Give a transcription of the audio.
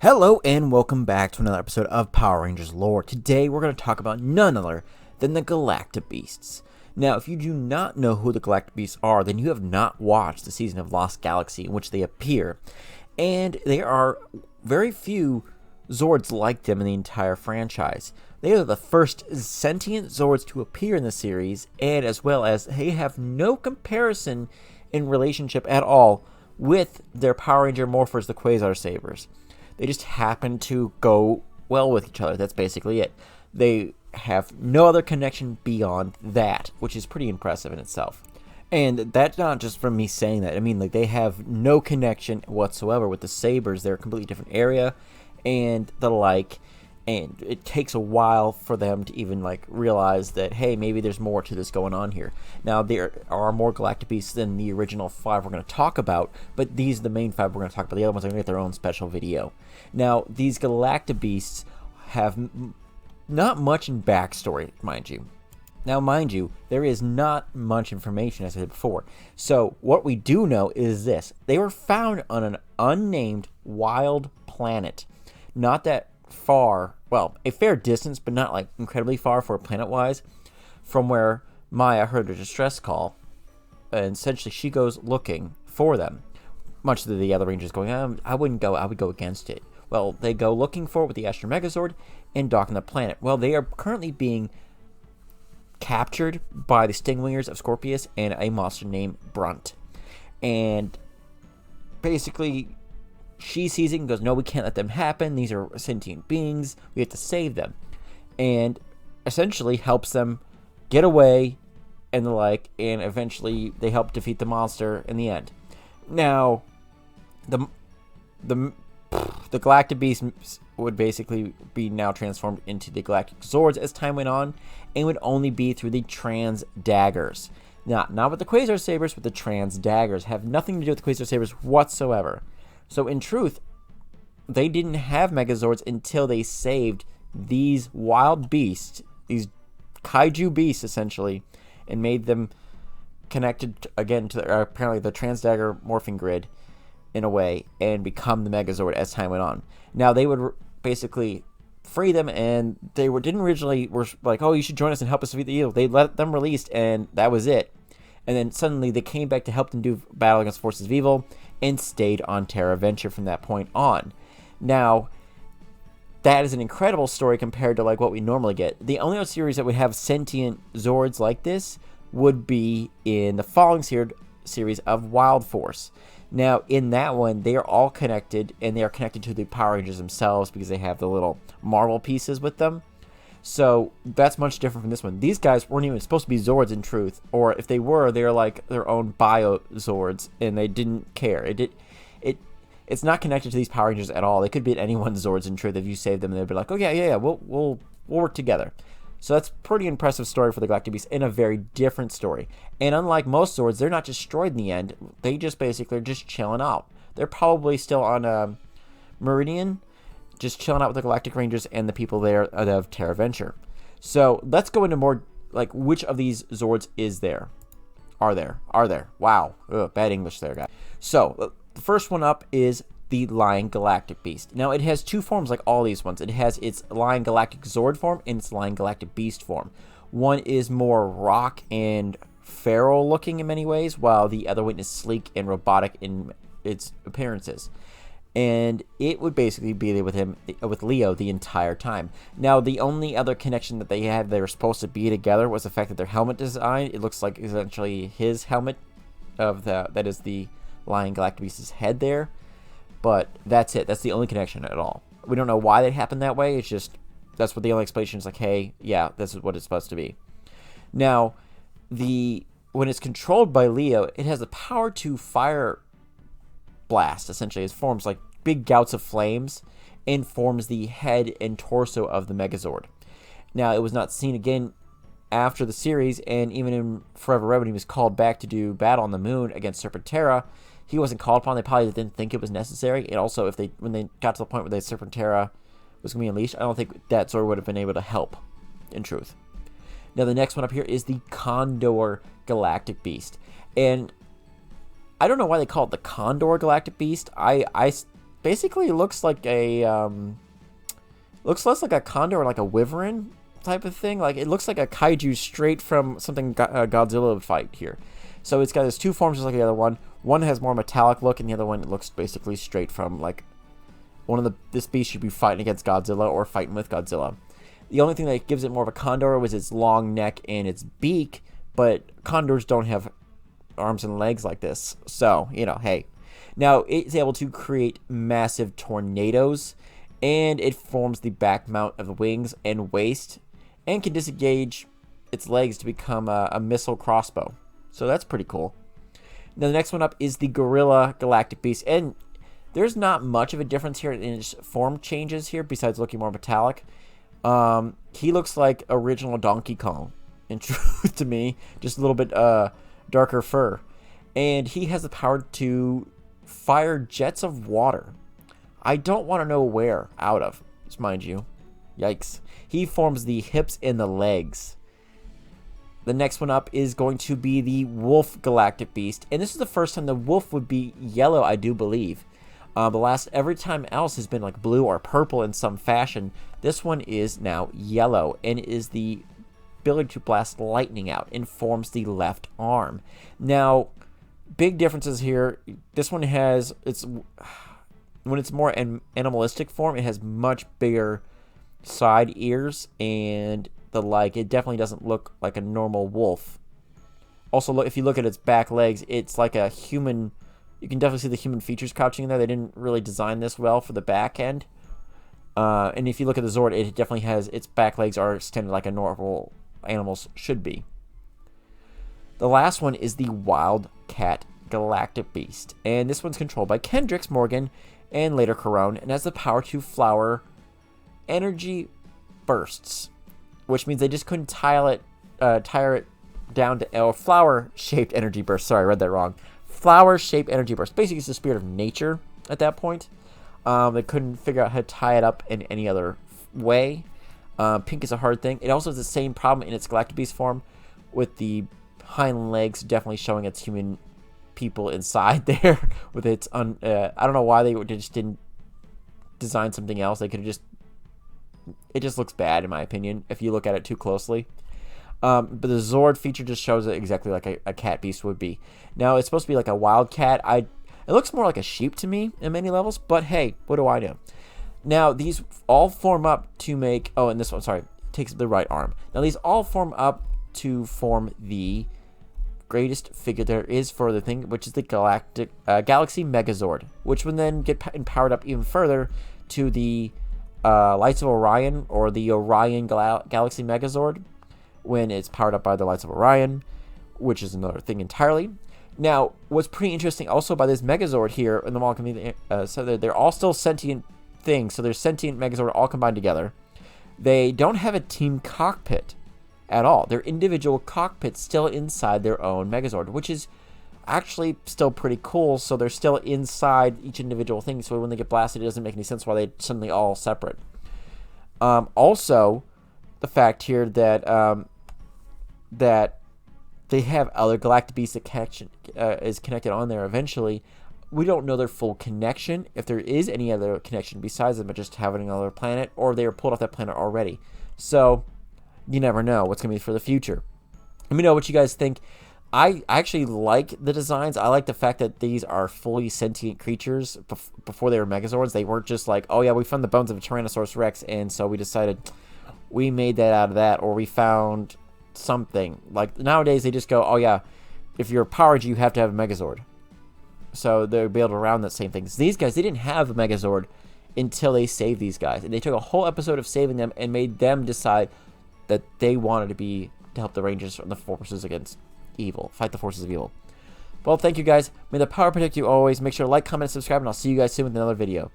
Hello and welcome back to another episode of Power Rangers lore. Today we're going to talk about none other than the Galactabeasts. Now, if you do not know who the Galactabeasts are, then you have not watched the season of Lost Galaxy in which they appear. And there are very few Zords like them in the entire franchise. They are the first sentient Zords to appear in the series, and as well as they have no comparison in relationship at all with their Power Ranger morphers, the Quasar Sabers. They just happen to go well with each other. That's basically it. They have no other connection beyond that, which is pretty impressive in itself. And that's not just from me saying that. I mean, like, they have no connection whatsoever with the Sabers. They're a completely different area and the like. And it takes a while for them to even, like, realize that, hey, maybe there's more to this going on here. Now, there are more Galactabeasts than the original 5 we're going to talk about, but these are the main 5 we're going to talk about. The other ones are going to get their own special video. Now, these Galactabeasts have not much in backstory, mind you. Now, mind you, there is not much information, as I said before. So, what we do know is this. They were found on an unnamed wild planet. Not that far, well, a fair distance, but not like incredibly far for planet-wise, from where Maya heard a distress call, and essentially she goes looking for them. Much to the other Rangers going, I wouldn't go, I would go against it. Well, they go looking for it with the Astro Megazord and dock on the planet. Well, they are currently being captured by the Stingwingers of Scorpius and a monster named Brunt. And basically, she sees it and goes, no, we can't let them happen. These are sentient beings. We have to save them. And essentially helps them get away and the like. And eventually they help defeat the monster in the end. Now, the Galactabeasts would basically be now transformed into the Galactic Zords as time went on. And would only be through the Trans Daggers. Now, not with the Quasar Sabers, but the Trans Daggers. Have nothing to do with the Quasar Sabers whatsoever. So, in truth, they didn't have Megazords until they saved these wild beasts, these kaiju beasts, essentially, and made them connected, again, to apparently the Transdagger morphing grid, in a way, and become the Megazord as time went on. Now, they would basically free them, and they didn't originally were like, oh, you should join us and help us defeat the evil. They let them released, and that was it. And then suddenly they came back to help them do battle against forces of evil and stayed on Terra Venture from that point on. Now, that is an incredible story compared to like what we normally get. The only other series that would have sentient Zords like this would be in the following series of Wild Force. Now, in that one, they are all connected, and they are connected to the Power Rangers themselves because they have the little marble pieces with them. So that's much different from this one. These guys weren't even supposed to be Zords in truth, or if they were, they're like their own bio Zords, and they didn't care. It's not connected to these Power Rangers at all. They could be anyone's Zords in truth if you save them, and they'd be like, oh yeah, we'll work together. So that's a pretty impressive story for the Galactabeasts, and a very different story. And unlike most Zords, they're not destroyed in the end. They just basically are just chilling out. They're probably still on Meridian, just chilling out with the Galactic Rangers and the people there of Terra Venture. So let's go into more, like, which of these Zords is there? Are there? Wow. Ugh, bad English there, guys. So the first one up is the Lion Galactic Beast. Now, it has two forms like all these ones. It has its Lion Galactic Zord form and its Lion Galactic Beast form. One is more rock and feral looking in many ways, while the other one is sleek and robotic in its appearances. And it would basically be there with Leo the entire time. Now, the only other connection that they were supposed to be together was the fact that their helmet design, it looks like essentially his helmet that is the Lion Galactabeast's head there. But that's it. That's the only connection at all. We don't know why that happened that way. It's just, that's what the only explanation is, like, hey, yeah, this is what it's supposed to be. Now, when it's controlled by Leo, it has the power to fire blast, essentially. It forms like big gouts of flames and forms the head and torso of the Megazord. Now, it was not seen again after the series, and even in Forever Red, when he was called back to do battle on the moon against Serpentera, he wasn't called upon. They probably didn't think it was necessary. And also, when they got to the point where the Serpentera was going to be unleashed, I don't think that Zord would have been able to help, in truth. Now, the next one up here is the Condor Galactic Beast. And I don't know why they call it the Condor Galactic Beast. I basically looks like a looks less like a condor or like a wyvern type of thing. Like, it looks like a kaiju straight from something Godzilla would fight here. So it's got its two forms just like the other one. One has more metallic look, and the other one looks basically straight from, like, this beast should be fighting against Godzilla or fighting with Godzilla. The only thing that gives it more of a condor was its long neck and its beak, but condors don't have arms and legs like this. So, you know, hey. Now, it's able to create massive tornadoes, and it forms the back mount of the wings and waist, and can disengage its legs to become a missile crossbow. So that's pretty cool. Now, the next one up is the Gorilla Galactabeasts, and there's not much of a difference here in its form changes here, besides looking more metallic. He looks like original Donkey Kong, in truth to me, just a little bit darker fur. And he has the power to fire jets of water. I don't want to know where out of, mind you. Yikes. He forms the hips and the legs. The next one up is going to be the Wolf Galactic Beast. And this is the first time the wolf would be yellow, I do believe. Every time else has been like blue or purple in some fashion. This one is now yellow and is the ability to blast lightning out and forms the left arm. Now, big differences here. This one has, when it's more animalistic form, it has much bigger side ears and the like. It definitely doesn't look like a normal wolf. Also, if you look at its back legs, it's like a human. You can definitely see the human features crouching in there. They didn't really design this well for the back end. And if you look at the Zord, it definitely has its back legs are extended like a normal animal's should be. The last one is the Wildcat Galactic Beast, and this one's controlled by Kendrix Morgan and later Corone, and has the power to flower energy bursts, which means they just couldn't tire it down to flower-shaped energy bursts. Sorry, I read that wrong. Flower-shaped energy bursts. Basically, it's the spirit of nature at that point. They couldn't figure out how to tie it up in any other way. Pink is a hard thing. It also has the same problem in its Galactabeast form, with the hind legs definitely showing its human people inside there. With its I don't know why they just didn't design something else. They could have just. It just looks bad in my opinion if you look at it too closely. But the Zord feature just shows it exactly like a cat beast would be. Now it's supposed to be like a wildcat. It looks more like a sheep to me in many levels, but hey, what do I know? Now these all form up to make. Oh, and this one, sorry, takes the right arm. Now these all form up to form the greatest figure there is for the thing, which is the Galaxy Megazord, which would then get powered up even further to the Lights of Orion, or the Orion Galaxy Megazord, when it's powered up by the Lights of Orion, which is another thing entirely. Now, what's pretty interesting also by this Megazord here in the model community, so they're all still sentient things, so they're sentient Megazord all combined together. They don't have a team cockpit at all. They're individual cockpits still inside their own Megazord, which is actually still pretty cool. So they're still inside each individual thing, so when they get blasted, it doesn't make any sense why they suddenly all separate. Also, the fact here that that they have other Galactabeasts that is connected on there eventually. We don't know their full connection, if there is any other connection besides them, but just having another planet, or they were pulled off that planet already. So you never know what's going to be for the future. Let me know what you guys think. I actually like the designs. I like the fact that these are fully sentient creatures before they were Megazords. They weren't just like, oh yeah, we found the bones of a Tyrannosaurus Rex, and so we decided we made that out of that, or we found something. Like nowadays, they just go, oh yeah, if you're a Power Ranger, you have to have a Megazord. So they'll be able to round that same thing. So these guys, they didn't have a Megazord until they saved these guys, and they took a whole episode of saving them and made them decide that they wanted to help the Rangers from the forces against evil, fight the forces of evil. Well, thank you guys. May the power protect you always. Make sure to like, comment, and subscribe, and I'll see you guys soon with another video.